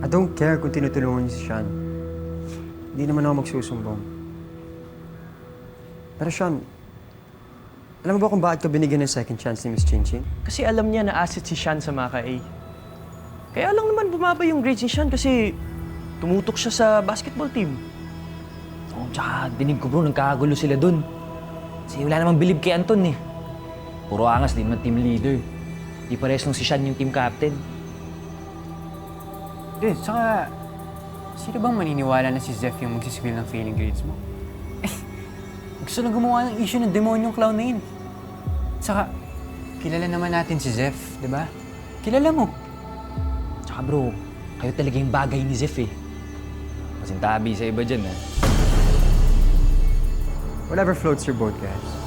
I don't care kung tinutulungan niyo si Sean. Hindi naman ako magsusumbong. Pero Sean, alam mo ba kung bakit ka binigyan ng second chance ni Miss Chin-Chin? Kasi alam niya na asset si Sean sa Maka A. Kaya lang naman bumaba yung grades ni Sean kasi tumutok siya sa basketball team. Oo, tsaka dinig ko bro, nagkakagulo sila dun. Kasi wala namang bilib kay Anton eh. Puro angas, di naman team leader. Di pares nung si Sean yung team captain. Dude, saka, sino bang maniniwala na si Zeph yung magsispill ng failing grades mo? Eh, gusto lang gumawa ng issue ng demonyong clown na yun. Saka, kilala naman natin si Zeph, di ba? Kilala mo. Tsaka bro, kayo talaga yung bagay ni Zeph eh. Masintabi sa iba dyan eh. Whatever floats your boat, guys.